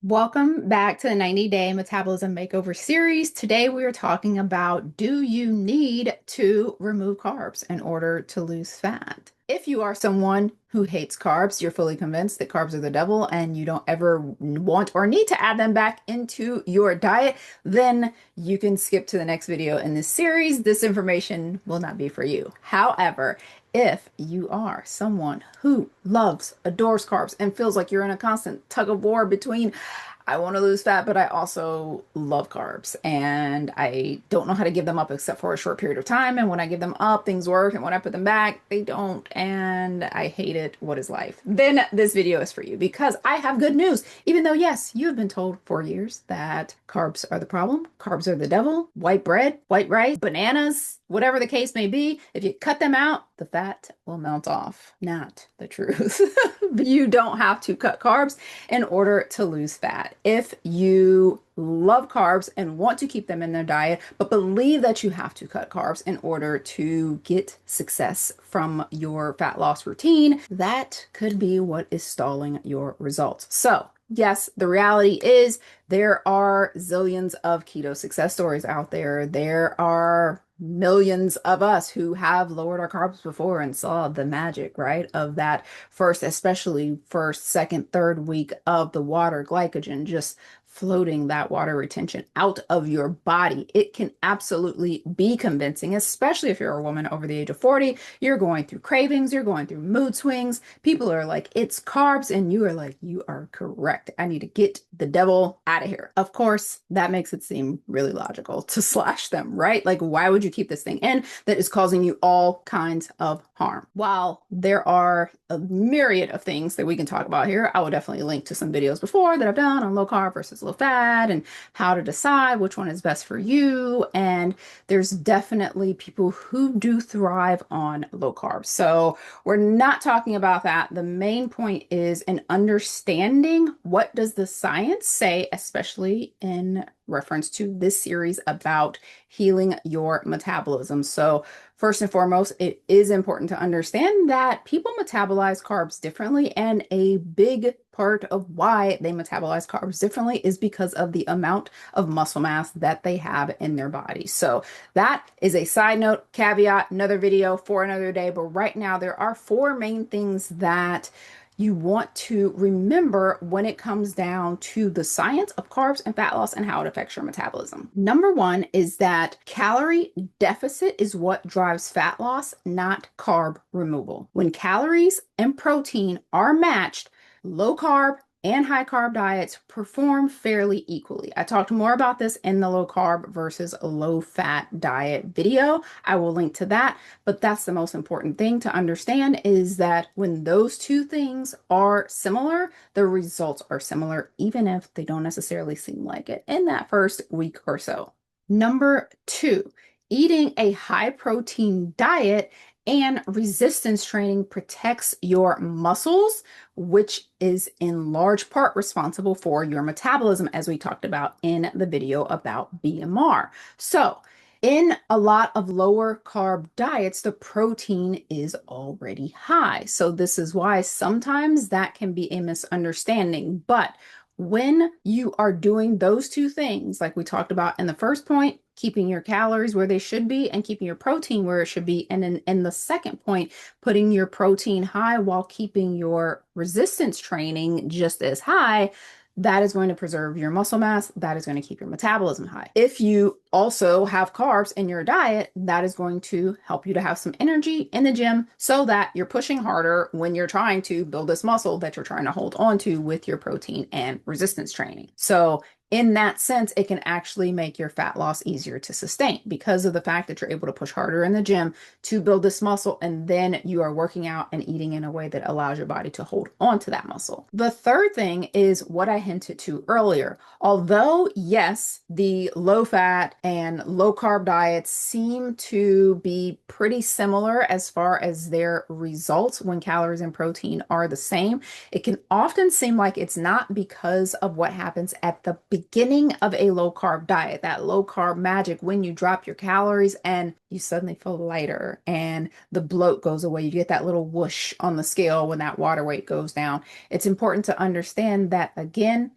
Welcome back to the 90-day Metabolism Makeover series. Today we are talking about, do you need to remove carbs in order to lose fat? If you are someone who hates carbs, you're fully convinced that carbs are the devil and you don't ever want or need to add them back into your diet, then you can skip to the next video in this series. This information will not be for you. However, if you are someone who loves, adores carbs, and feels like you're in a constant tug of war between, I want to lose fat, but I also love carbs and I don't know how to give them up except for a short period of time. And when I give them up, things work. And when I put them back, they don't. And I hate it. What is life? Then this video is for you because I have good news. Even though, yes, you have been told for years that carbs are the problem, carbs are the devil, white bread, white rice, bananas, whatever the case may be, if you cut them out, the fat will melt off. Not the truth. You don't have to cut carbs in order to lose fat. If you love carbs and want to keep them in their diet, but believe that you have to cut carbs in order to get success from your fat loss routine, that could be what is stalling your results. So, yes, the reality is there are zillions of keto success stories out there. There are millions of us who have lowered our carbs before and saw the magic, right? Of that first, especially first, second, third week of the water glycogen, just floating that water retention out of your body. It can absolutely be convincing, especially if you're a woman over the age of 40. You're going through cravings, you're going through mood swings. People are like, it's carbs. And you are like, you are correct. I need to get the devil out of here. Of course, that makes it seem really logical to slash them, right? Like, why would you keep this thing in that is causing you all kinds of harm? While there are a myriad of things that we can talk about here, I will definitely link to some videos before that I've done on low carb versus low fat and how to decide which one is best for you. And there's definitely people who do thrive on low carb. So we're not talking about that. The main point is an understanding, what does the science say, especially in reference to this series about healing your metabolism. So first and foremost, it is important to understand that people metabolize carbs differently, and a big part of why they metabolize carbs differently is because of the amount of muscle mass that they have in their body. So that is a side note, caveat, another video for another day. But right now, there are four main things that you want to remember when it comes down to the science of carbs and fat loss and how it affects your metabolism. Number one is that calorie deficit is what drives fat loss, not carb removal. When calories and protein are matched, low carb and high carb diets perform fairly equally. I talked more about this in the low carb versus low fat diet video. I will link to that, but that's the most important thing to understand is that when those two things are similar, the results are similar, even if they don't necessarily seem like it in that first week or so. Number two, eating a high protein diet and resistance training protects your muscles, which is in large part responsible for your metabolism, as we talked about in the video about BMR. So, in a lot of lower carb diets, the protein is already high. So, this is why sometimes that can be a misunderstanding. But when you are doing those two things, like we talked about in the first point, keeping your calories where they should be and keeping your protein where it should be, and then in the second point, putting your protein high while keeping your resistance training just as high, that is going to preserve your muscle mass. That is going to keep your metabolism high. If you also have carbs in your diet, that is going to help you to have some energy in the gym so that you're pushing harder when you're trying to build this muscle that you're trying to hold on to with your protein and resistance training. So in that sense, it can actually make your fat loss easier to sustain because of the fact that you're able to push harder in the gym to build this muscle, and then you are working out and eating in a way that allows your body to hold on to that muscle. The third thing is what I hinted to earlier. Although, yes, the low fat and low carb diets seem to be pretty similar as far as their results when calories and protein are the same, it can often seem like it's not because of what happens at the beginning of a low carb diet, that low carb magic when you drop your calories and you suddenly feel lighter and the bloat goes away. You get that little whoosh on the scale when that water weight goes down. It's important to understand that, again,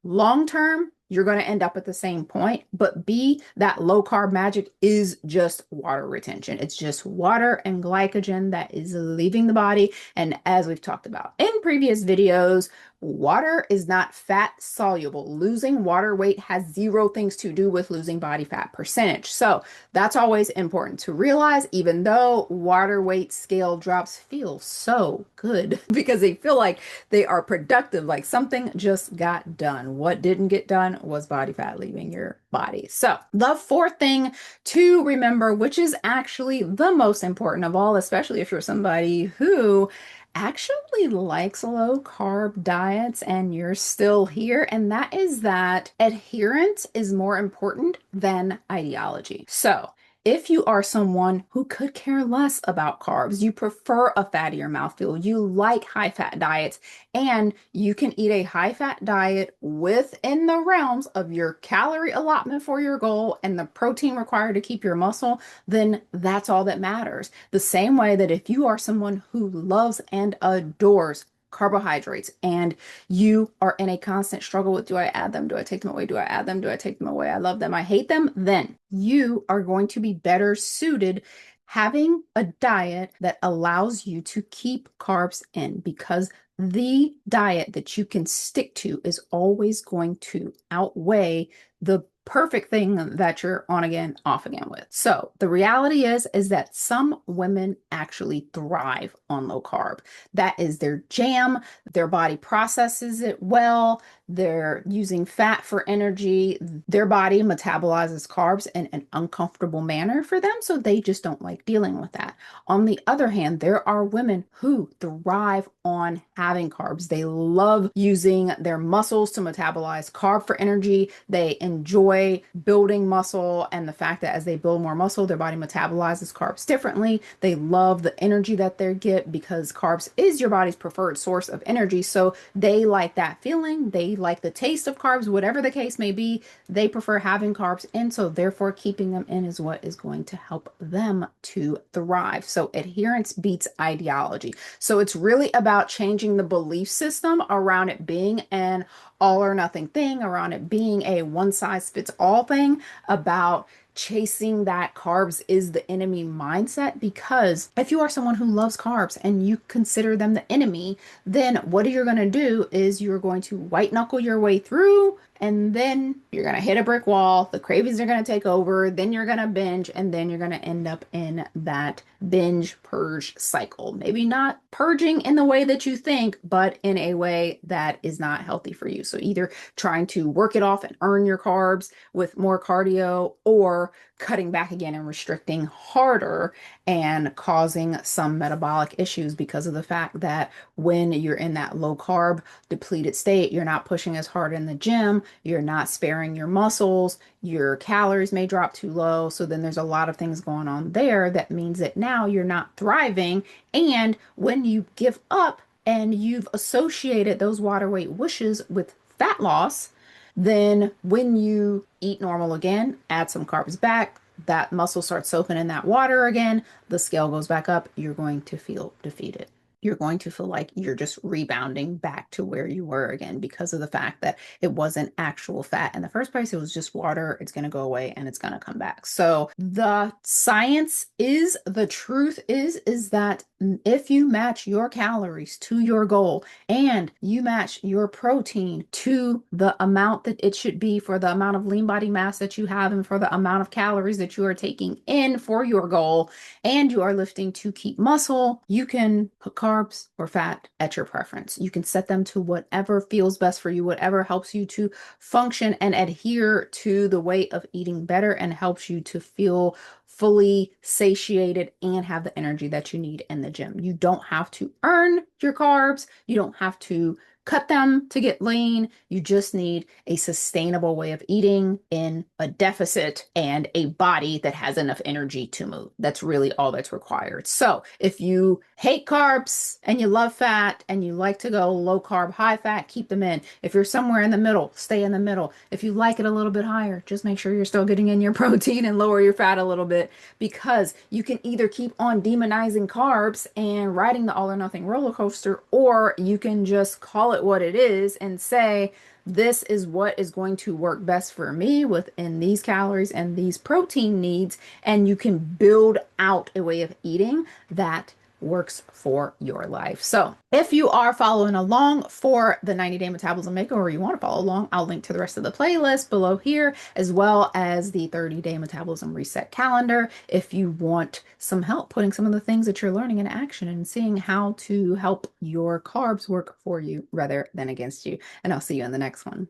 Long term, you're going to end up at the same point. But B, that low carb magic is just water retention. It's just water and glycogen that is leaving the body. And as we've talked about in previous videos, water is not fat soluble. Losing water weight has zero things to do with losing body fat percentage. So that's always important to realize, even though water weight scale drops feel so good because they feel like they are productive, like something just got done. What didn't get done was body fat leaving your body. So the fourth thing to remember, which is actually the most important of all, especially if you're somebody who actually likes low carb diets and you're still here, and that is that adherence is more important than ideology. So if you are someone who could care less about carbs, you prefer a fattier mouthfeel, you like high fat diets, and you can eat a high fat diet within the realms of your calorie allotment for your goal and the protein required to keep your muscle, then that's all that matters. The same way that if you are someone who loves and adores carbohydrates and you are in a constant struggle with, do I add them? Do I take them away? Do I add them? Do I take them away? I love them. I hate them. Then you are going to be better suited having a diet that allows you to keep carbs in, because the diet that you can stick to is always going to outweigh the perfect thing that you're on again, off again with. So the reality is that some women actually thrive on low carb. That is their jam. Their body processes it well. They're using fat for energy. Their body metabolizes carbs in an uncomfortable manner for them, so they just don't like dealing with that. On the other hand, there are women who thrive on having carbs. They love using their muscles to metabolize carb for energy. They enjoy building muscle and the fact that as they build more muscle, their body metabolizes carbs differently. They love the energy that they get because carbs is your body's preferred source of energy. So they like that feeling. They like the taste of carbs, whatever the case may be. They prefer having carbs in, so therefore keeping them in is what is going to help them to thrive. So adherence beats ideology. So it's really about changing the belief system around it being an all or nothing thing, around it being a one size fits all thing, about chasing that carbs is the enemy mindset. Because if you are someone who loves carbs and you consider them the enemy, then what you're going to do is you're going to white knuckle your way through, and then you're going to hit a brick wall. The cravings are going to take over. Then you're going to binge, and then you're going to end up in that binge purge cycle. Maybe not purging in the way that you think, but in a way that is not healthy for you. So either trying to work it off and earn your carbs with more cardio, or cutting back again and restricting harder and causing some metabolic issues because of the fact that when you're in that low carb depleted state, you're not pushing as hard in the gym, you're not sparing your muscles, your calories may drop too low. So then there's a lot of things going on there that means that now you're not thriving. And when you give up and you've associated those water weight wishes with fat loss, then when you eat normal again, add some carbs back, that muscle starts soaking in that water again, the scale goes back up, you're going to feel defeated. You're going to feel like you're just rebounding back to where you were again because of the fact that it wasn't actual fat in the first place. It was just water. It's going to go away and it's going to come back. So the science is, the truth is that if you match your calories to your goal and you match your protein to the amount that it should be for the amount of lean body mass that you have and for the amount of calories that you are taking in for your goal, and you are lifting to keep muscle, you can put carbs or fat at your preference. You can set them to whatever feels best for you, whatever helps you to function and adhere to the way of eating better and helps you to feel fully satiated and have the energy that you need in the gym. You don't have to earn your carbs. You don't have to cut them to get lean. You just need a sustainable way of eating in a deficit and a body that has enough energy to move. That's really all that's required. So if you hate carbs and you love fat and you like to go low carb, high fat, keep them in. If you're somewhere in the middle, stay in the middle. If you like it a little bit higher, just make sure you're still getting in your protein and lower your fat a little bit, because you can either keep on demonizing carbs and riding the all or nothing roller coaster, or you can just call it what it is and say, this is what is going to work best for me within these calories and these protein needs. And you can build out a way of eating that works for your life. So if you are following along for the 90-day metabolism makeover, or you want to follow along, I'll link to the rest of the playlist below here, as well as the 30-day metabolism reset calendar if you want some help putting some of the things that you're learning into action and seeing how to help your carbs work for you rather than against you. And I'll see you in the next one.